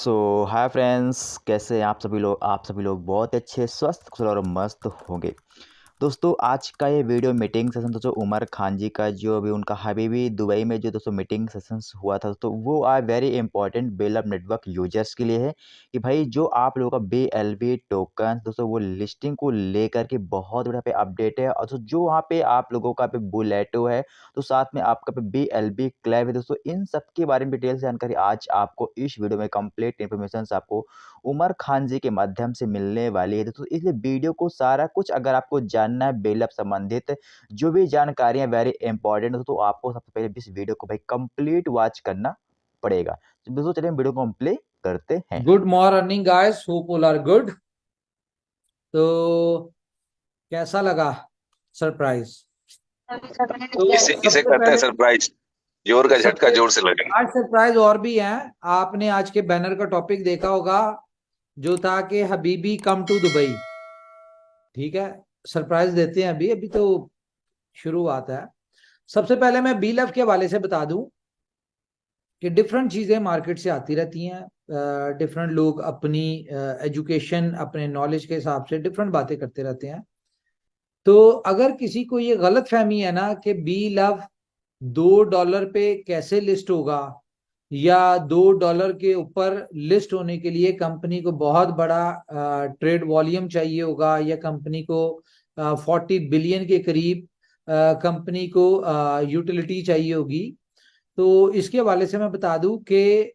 सो hi friends, कैसे हैं आप सभी लोग बहुत अच्छे स्वस्थ कुशल और मस्त होंगे। दोस्तों, आज का ये वीडियो मीटिंग सेशन दोस्तों उमर खान जी का जो अभी उनका हबीबी दुबई में जो दोस्तों मीटिंग सेशंस हुआ था, तो वो आर वेरी इंपॉर्टेंट बेलअप नेटवर्क यूजर्स के लिए है कि भाई जो आप लोगों का BLB टोकन दोस्तों वो लिस्टिंग को लेकर के बहुत बड़ा पे अपडेट है। और जो वहाँ पे आप लोगों का पे बुलेटो है, तो साथ में आपका पे BLB क्लैब है दोस्तों, इन सब के बारे में डिटेल जानकारी आज आपको इस वीडियो में कंप्लीट इन्फॉर्मेशन आपको उमर खान जी के माध्यम से मिलने वाली है दोस्तों। इसलिए वीडियो को सारा कुछ अगर आपको जानना है बेलअप संबंधित जो भी जानकारियां वेरी इंपॉर्टेंट हो, तो आपको सबसे पहले इस वीडियो को भाई कंप्लीट वॉच करना पड़ेगा। तो दोस्तों चलिए हम वीडियो को कंप्लीट करते हैं। Good morning guys, hope all are good. तो कैसा लगा सरप्राइज? तो इसे इसे सबसे कहते हैं पहले सरप्राइज। जोर का झटका सबसे जोर से लगेगा। आज सरप्राइज और भी हैं। आपने आज के बैनर का टॉपिक देखा होगा जो था कि हबीबी कम टू दुबई। ठीक है, सरप्राइज देते हैं। अभी अभी तो शुरुआत है। सबसे पहले मैं बी लव के हवाले से बता दूं कि डिफरेंट चीजें मार्केट से आती रहती हैं। डिफरेंट लोग अपनी एजुकेशन अपने नॉलेज के हिसाब से डिफरेंट बातें करते रहते हैं। तो अगर किसी को ये गलत फहमी है ना कि बी लव $2 पे कैसे लिस्ट होगा, या $2 के ऊपर लिस्ट होने के लिए कंपनी को बहुत बड़ा ट्रेड वॉल्यूम चाहिए होगा, या कंपनी को 40 बिलियन के करीब कंपनी को यूटिलिटी चाहिए होगी, तो इसके हवाले से मैं बता दूं कि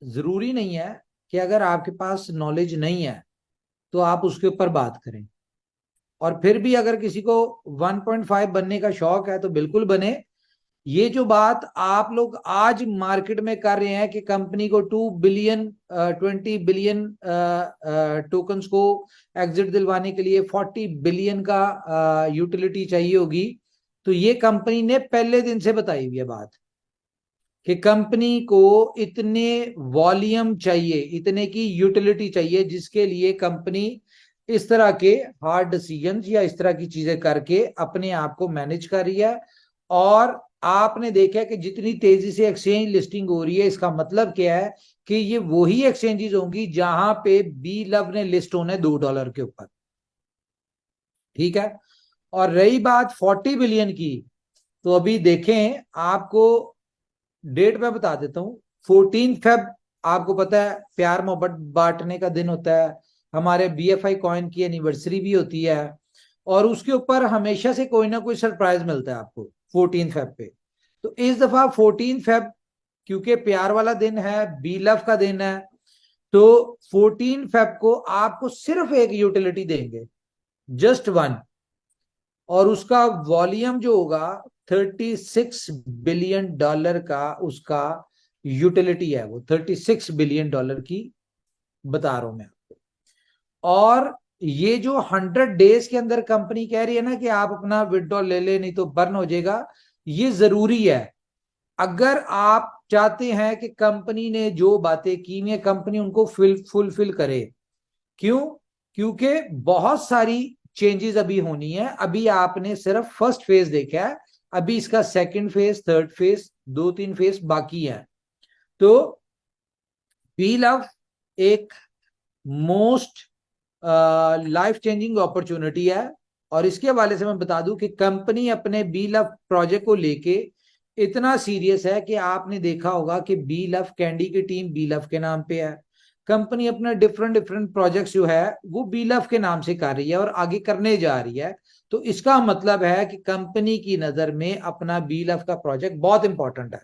जरूरी नहीं है कि अगर आपके पास नॉलेज नहीं है तो आप उसके ऊपर बात करें। और फिर भी अगर किसी को 1.5 बनने का शौक है तो बिल्कुल बने। ये जो बात आप लोग आज मार्केट में कर रहे हैं कि कंपनी को 2 बिलियन 20 बिलियन टोकन्स को एग्जिट दिलवाने के लिए 40 बिलियन का यूटिलिटी चाहिए होगी, तो ये कंपनी ने पहले दिन से बताई हुई है बात कि कंपनी को इतने वॉल्यूम चाहिए, इतने की यूटिलिटी चाहिए, जिसके लिए कंपनी इस तरह के हार्ड डिसीजंस या इस तरह की चीजें करके अपने आप को मैनेज कर रही है। और आपने देखा कि जितनी तेजी से एक्सचेंज लिस्टिंग हो रही है, इसका मतलब क्या है कि ये वही एक्सचेंजेस होंगी जहां पे बी लव ने लिस्ट होना है $2 के ऊपर। ठीक है। और रही बात 40 बिलियन की, तो अभी देखें, आपको डेट मैं बता देता हूँ। 14 फेब, आपको पता है प्यार मोहब्बत बांटने का दिन होता है। हमारे BFI कॉइन की एनिवर्सरी भी होती है, और उसके ऊपर हमेशा से कोई ना कोई सरप्राइज मिलता है आपको 14 फेब पे। तो इस दफा 14 फेब, क्योंकि प्यार वाला दिन है, बी लव का दिन है, तो 14 फेब को आपको सिर्फ एक यूटिलिटी देंगे, जस्ट वन। और उसका वॉल्यूम जो होगा $36 बिलियन का, उसका यूटिलिटी है वो $36 बिलियन की, बता रहा हूं मैं आपको। और ये जो 100 डेज के अंदर कंपनी कह रही है ना कि आप अपना विड्रॉल ले ले नहीं तो बर्न हो जाएगा, ये जरूरी है। अगर आप चाहते हैं कि कंपनी ने जो बातें की हुई है कंपनी उनको फुलफिल करे। क्यों? क्योंकि बहुत सारी चेंजेस अभी होनी है। अभी आपने सिर्फ फर्स्ट फेज देखा है, अभी इसका second phase, third phase, 2-3 phase बाकी है। तो बी लव एक मोस्ट लाइफ चेंजिंग अपॉर्चुनिटी है। और इसके हवाले से मैं बता दूं कि कंपनी अपने बी लव प्रोजेक्ट को लेके इतना सीरियस है कि आपने देखा होगा कि बी लव कैंडी की टीम बी लव के नाम पे है। कंपनी अपना डिफरेंट डिफरेंट प्रोजेक्ट्स जो है वो बी लव के नाम से कर रही है और आगे करने जा रही है। तो इसका मतलब है कि कंपनी की नजर में अपना बी लव का प्रोजेक्ट बहुत इंपॉर्टेंट है।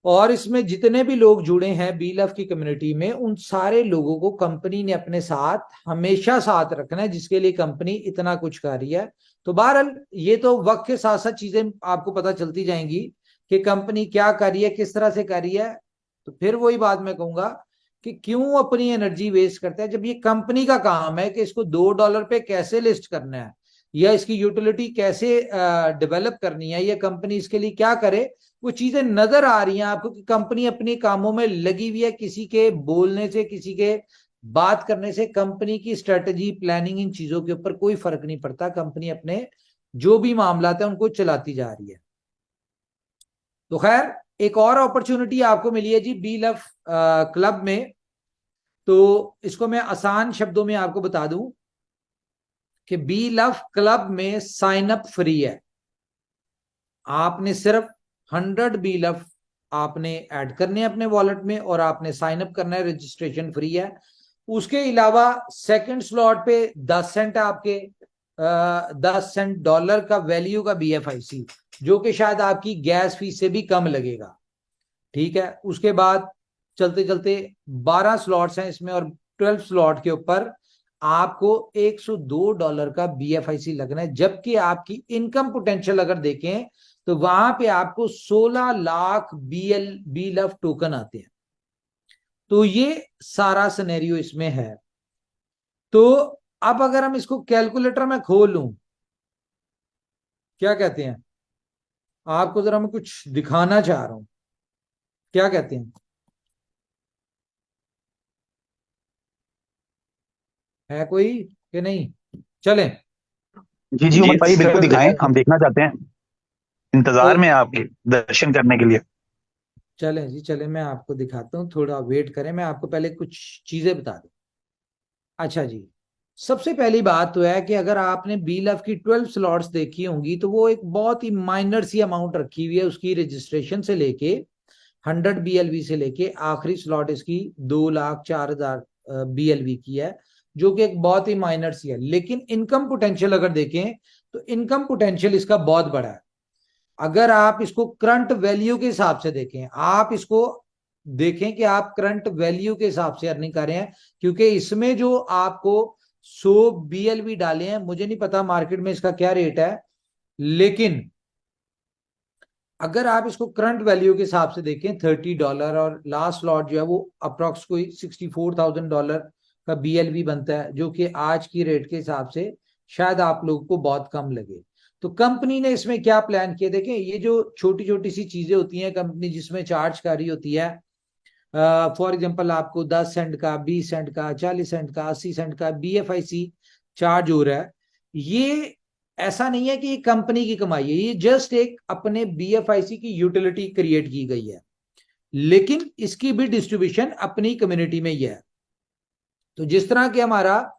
और इसमें जितने भी लोग जुड़े हैं बी लव की कम्युनिटी में, उन सारे लोगों को कंपनी ने अपने साथ हमेशा साथ रखना है, जिसके लिए कंपनी इतना कुछ कर रही है। तो बहरहाल ये तो वक्त के साथ साथ चीजें आपको पता चलती जाएंगी कि कंपनी क्या कर रही है, किस तरह से कर रही है। तो फिर वही बात मैं कहूंगा कि क्यों अपनी एनर्जी वेस्ट करता है, जब ये कंपनी का काम है कि इसको $2 पे कैसे लिस्ट करना है, या इसकी यूटिलिटी कैसे डेवलप करनी है, या कंपनी इसके लिए क्या करे। वो चीजें नजर आ रही हैं आपको कि कंपनी अपने कामों में लगी हुई है। किसी के बोलने से, किसी के बात करने से कंपनी की स्ट्रेटजी, प्लानिंग, इन चीजों के ऊपर कोई फर्क नहीं पड़ता। कंपनी अपने जो भी मामला है उनको चलाती जा रही है। तो खैर, एक और अपॉर्चुनिटी आपको मिली है जी बी लव क्लब में। तो इसको मैं आसान शब्दों में आपको बता दूं कि बी लव क्लब में साइन अप फ्री है। आपने सिर्फ 100 बी लव आपने ऐड करने हैं अपने वॉलेट में और आपने साइन अप करना है, रजिस्ट्रेशन फ्री है। उसके अलावा सेकंड स्लॉट पे 10 सेंट आपके 10 सेंट डॉलर का वैल्यू का BFIC, जो कि शायद आपकी गैस फीस से भी कम लगेगा। ठीक है, उसके बाद चलते चलते 12 स्लॉट्स हैं इसमें और 12 स्लॉट के ऊपर आपको $102 का BFIC लगना है, जबकि आपकी इनकम पोटेंशियल अगर देखें तो वहां पे आपको 16 लाख बी लव टोकन आते हैं। तो ये सारा सिनेरियो इसमें है। तो अब अगर हम इसको कैलकुलेटर में खोल लूं, क्या कहते हैं, आपको जरा मैं कुछ दिखाना चाह रहा हूं, क्या कहते हैं, है कोई कि नहीं? चलें। जी जी उमर भाई बिल्कुल दिखाएं, हम देखना चाहते हैं, तो इंतजार में हैं आपके दर्शन करने के लिए। चलें जी, चलें, मैं आपको दिखाता हूँ, थोड़ा वेट करें, मैं आपको पहले कुछ चीजें बता दूं। अच्छा जी, सबसे पहली बात तो है कि अगर आपने बी लव की 12 स्लॉट्स देखी होंगी तो वो एक बहुत ही माइनर सी अमाउंट रखी हुई है उसकी रजिस्ट्रेशन से लेके 100 BLV से लेके आखिरी स्लॉट इसकी 2,04,000 BLV की है, जो कि एक बहुत ही माइनर सी है। लेकिन इनकम पोटेंशियल अगर देखें तो इनकम पोटेंशियल इसका बहुत बड़ा है। अगर आप इसको करंट वैल्यू के हिसाब से देखें, आप इसको देखें कि आप करंट वैल्यू के हिसाब से अर्निंग कर रहे हैं, क्योंकि इसमें जो आपको 100 BLV डाले हैं, मुझे नहीं पता मार्केट में इसका क्या रेट है, लेकिन अगर आप इसको करंट वैल्यू के हिसाब से देखें $30 और लास्ट लॉट जो है वो अप्रोक्स कोई $64,000 का BLV बनता है, जो कि आज की रेट के हिसाब से शायद आप लोगों को बहुत कम लगे। तो कंपनी ने इसमें क्या प्लान किया, देखें ये जो छोटी छोटी सी चीजें होती हैं कंपनी जिसमें चार्ज कर रही होती है, फॉर एग्जांपल आपको 10 सेंट का, 20 सेंट का, 40 सेंट का, 80 सेंट का BFIC चार्ज हो रहा है, ये ऐसा नहीं है कि ये कंपनी की कमाई है, ये जस्ट एक अपने BFIC की यूटिलिटी क्रिएट की गई है, लेकिन इसकी भी डिस्ट्रीब्यूशन अपनी कम्युनिटी में ही है। तो जिस तरह के हमारा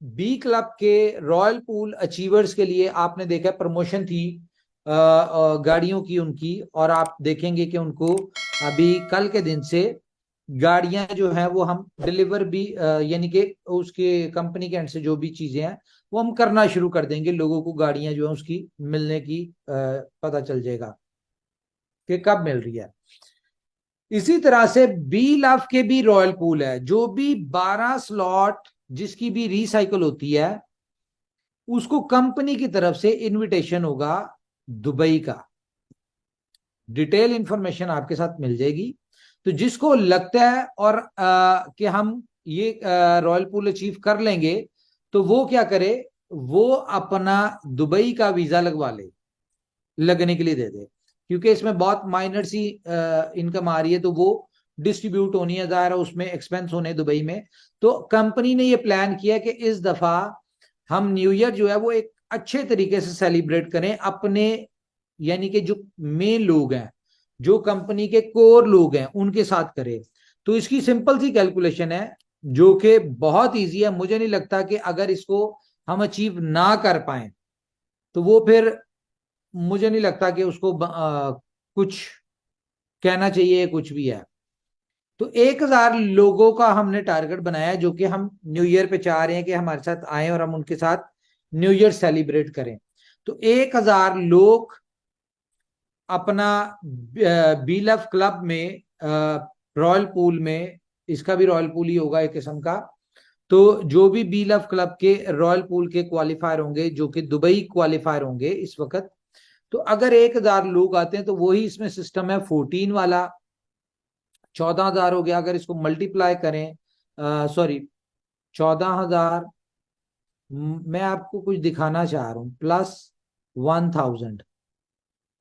बी क्लब के रॉयल पूल अचीवर्स के लिए आपने देखा प्रमोशन थी गाड़ियों की उनकी, और आप देखेंगे कि उनको अभी कल के दिन से गाड़ियां जो है वो हम डिलीवर भी यानी कि उसके कंपनी के एंड से जो भी चीजें हैं वो हम करना शुरू कर देंगे, लोगों को गाड़ियां जो है उसकी मिलने की पता चल जाएगा कि कब मिल रही है। इसी तरह से बी लव के भी रॉयल पूल है, जो भी 12 स्लॉट जिसकी भी रिसाइकल होती है उसको कंपनी की तरफ से इनविटेशन होगा दुबई का। डिटेल इंफॉर्मेशन आपके साथ मिल जाएगी। तो जिसको लगता है और कि हम ये रॉयल पूल अचीव कर लेंगे तो वो क्या करे, वो अपना दुबई का वीजा लगवा ले, लगने के लिए दे दे, क्योंकि इसमें बहुत माइनर सी इनकम आ रही है, तो वो डिस्ट्रीब्यूट होनी है, ज़ाहिर है उसमें एक्सपेंस होने दुबई में। तो कंपनी ने ये प्लान किया कि इस दफा हम न्यू ईयर जो है वो एक अच्छे तरीके से सेलिब्रेट करें अपने, यानी कि जो मेन लोग हैं, जो कंपनी के कोर लोग हैं उनके साथ करें। तो इसकी सिंपल सी कैलकुलेशन है जो कि बहुत इजी है। मुझे नहीं लगता कि अगर इसको हम अचीव ना कर पाए तो वो फिर मुझे नहीं लगता कि उसको कुछ कहना चाहिए, कुछ भी है। तो 1,000 लोगों का हमने टारगेट बनाया है, जो कि हम न्यू ईयर पे चाह रहे हैं कि हमारे साथ आए और हम उनके साथ न्यू ईयर सेलिब्रेट करें। तो 1,000 लोग अपना बी लव क्लब में रॉयल पूल में, इसका भी रॉयल पूल ही होगा एक किस्म का, तो जो भी बी लव क्लब के रॉयल पूल के क्वालिफायर होंगे, जो कि दुबई क्वालिफायर होंगे इस वक्त, तो अगर 1,000 लोग आते हैं तो वही इसमें सिस्टम है 14 वाला, 14,000 हो गया। अगर इसको मल्टीप्लाई करें, सॉरी 14,000, मैं आपको कुछ दिखाना चाह रहा हूं, प्लस 1,000,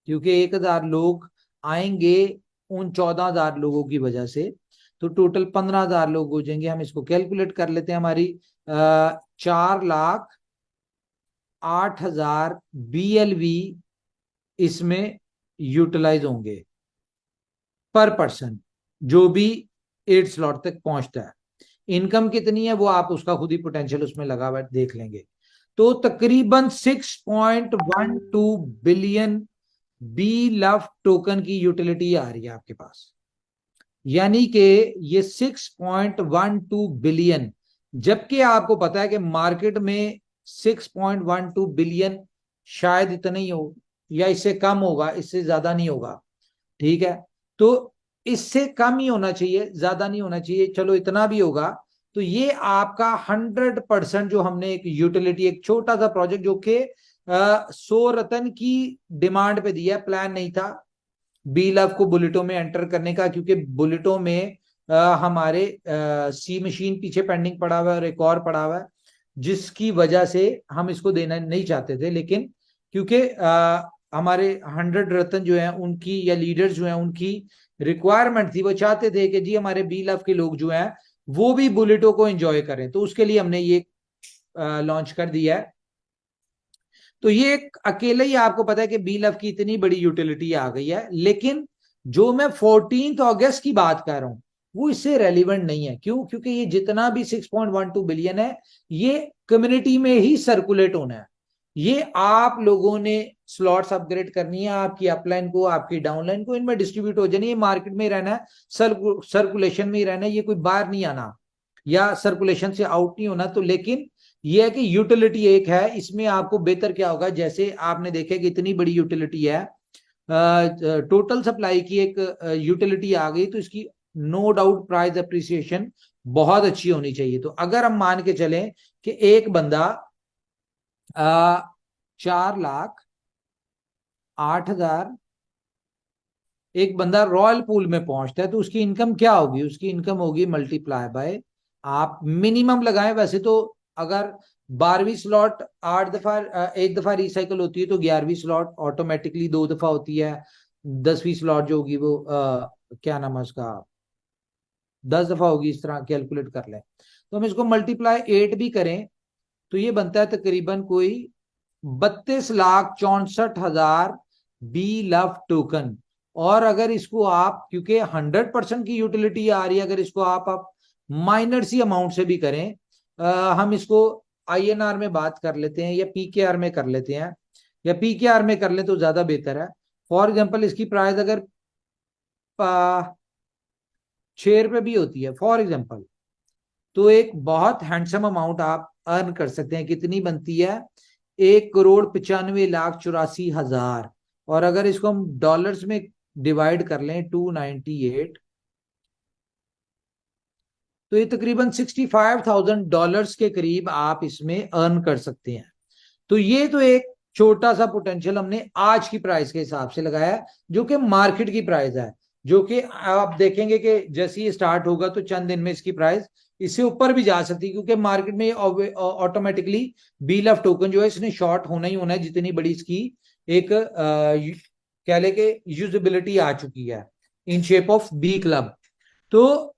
क्योंकि 1,000 लोग आएंगे उन 14,000 लोगों की वजह से, तो टोटल 15,000 लोग हो जाएंगे। हम इसको कैलकुलेट कर लेते हैं, हमारी 4,08,000 BLV इसमें यूटिलाइज होंगे पर पर्सन, जो भी 8 स्लॉट तक पहुंचता है। इनकम कितनी है वो आप उसका खुद ही पोटेंशियल उसमें लगा हुआ देख लेंगे। तो तकरीबन 6.12 बिलियन बी लव टोकन की यूटिलिटी आ रही है आपके पास, यानी कि ये 6.12 बिलियन, जबकि आपको पता है कि मार्केट में 6.12 बिलियन शायद इतना ही हो या इससे कम होगा, इससे ज्यादा नहीं होगा। ठीक है, तो इससे कम ही होना चाहिए, ज्यादा नहीं होना चाहिए, चलो इतना भी होगा। तो ये आपका 100% जो हमने एक यूटिलिटी, एक छोटा सा प्रोजेक्ट जो कि 100 रतन की डिमांड पे दिया, प्लान नहीं था बी लव को बुलेटों में एंटर करने का, क्योंकि बुलेटों में हमारे सी मशीन पीछे पेंडिंग पड़ा हुआ है और एक और पड़ा हुआ है, जिसकी वजह से हम इसको देना नहीं चाहते थे। लेकिन क्योंकि हमारे 100 रतन जो है उनकी, या लीडर्स जो है उनकी रिक्वायरमेंट थी, वो चाहते थे कि जी हमारे बी लव के लोग जो हैं वो भी बुलेटों को एंजॉय करें, तो उसके लिए हमने ये लॉन्च कर दिया है। तो ये अकेले ही आपको पता है कि बी लव की इतनी बड़ी यूटिलिटी आ गई है। लेकिन जो मैं 14 अगस्त की बात कर रहा हूं वो इससे रेलिवेंट नहीं है। क्यों? क्योंकि ये जितना भी 6.12 बिलियन है ये कम्युनिटी में ही सर्कुलेट होना है। ये आप लोगों ने स्लॉट्स अपग्रेड करनी है, आपकी अपलाइन को, आपकी डाउनलाइन को, इनमें डिस्ट्रीब्यूट हो जानी है, मार्केट में ही रहना है, सर्कुलेशन में ही रहना है, ये कोई बाहर नहीं आना या सर्कुलेशन से आउट नहीं होना। तो लेकिन ये है कि यूटिलिटी एक है, इसमें आपको बेहतर क्या होगा, जैसे आपने देखा कि इतनी बड़ी यूटिलिटी है, टोटल सप्लाई की एक यूटिलिटी आ गई, तो इसकी नो डाउट प्राइस अप्रिसिएशन बहुत अच्छी होनी चाहिए। तो अगर हम मान के चलें कि एक बंदा 4,08,000 एक बंदा रॉयल पूल में पहुंचता है, तो उसकी इनकम क्या होगी? उसकी इनकम होगी मल्टीप्लाई बाय, आप मिनिमम लगाएं। वैसे तो अगर 12वीं स्लॉट 8 दफा, एक दफा रिसाइकल होती है, तो 11वीं स्लॉट ऑटोमेटिकली 2 दफा होती है। 10वीं स्लॉट जो होगी वो क्या नाम है उसका, 10 दफा होगी, इस तरह कैलकुलेट कर लें। तो हम इसको मल्टीप्लाई 8 भी करें तो ये बनता है तकरीबन कोई 32,64,000 बी लव टोकन। और अगर इसको आप, क्योंकि 100% की यूटिलिटी आ रही है, अगर इसको आप माइनर सी अमाउंट से भी करें, हम इसको आईएनआर में बात कर लेते हैं या पीकेआर में कर लेते हैं, या पीकेआर में कर लें तो ज्यादा बेहतर है। फॉर एग्जांपल इसकी प्राइस अगर 6 रुपए भी होती है फॉर एग्जांपल, तो एक बहुत हैंडसम अमाउंट आप अर्न कर सकते हैं। कितनी बनती है? 1,95,84,000। और अगर इसको हम डॉलर्स में डिवाइड कर लें 298, तो ये तकरीबन $65,000 के करीब आप इसमें अर्न कर सकते हैं। तो ये तो एक छोटा सा पोटेंशियल हमने आज की प्राइस के हिसाब से लगाया, जो कि मार्केट की प्राइस है, जो कि आप देखेंगे कि जैसे ही स्टार्ट होगा तो चंद दिन में इसकी प्राइस इससे यूपर भी जा सकती है, क्योंकि मार्केट में ऑटोमेटिकली बी लव टोकन जो है इसने शॉर्ट होना ही होना है, जितनी बड़ी इसकी एक कह ले के यूजेबिलिटी आ चुकी है in shape of B club. तो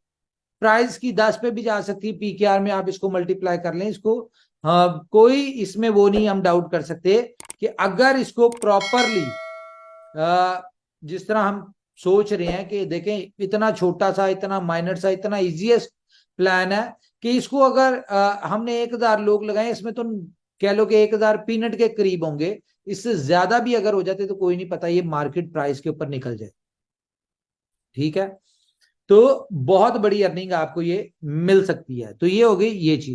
प्राइस की 10 पे भी जा सकती है, पीकेआर में आप इसको मल्टीप्लाई कर लें इसको। कोई इसमें वो नहीं हम डाउट कर सकते कि अगर इसको प्रॉपरली जिस तरह हम सोच रहे हैं कि देखें इतना छोटा सा, इतना माइनर सा, इतना इजीएस्ट प्लान है कि इसको अगर हमने 1,000 लोग लगाए, इसमें तो कह लो कि 1,000 पीनट के करीब होंगे, इससे ज्यादा भी अगर हो जाते तो कोई नहीं पता, ये मार्केट प्राइस के ऊपर निकल जाए। ठीक है, तो बहुत बड़ी अर्निंग आपको ये मिल सकती है। तो ये हो गई ये चीज।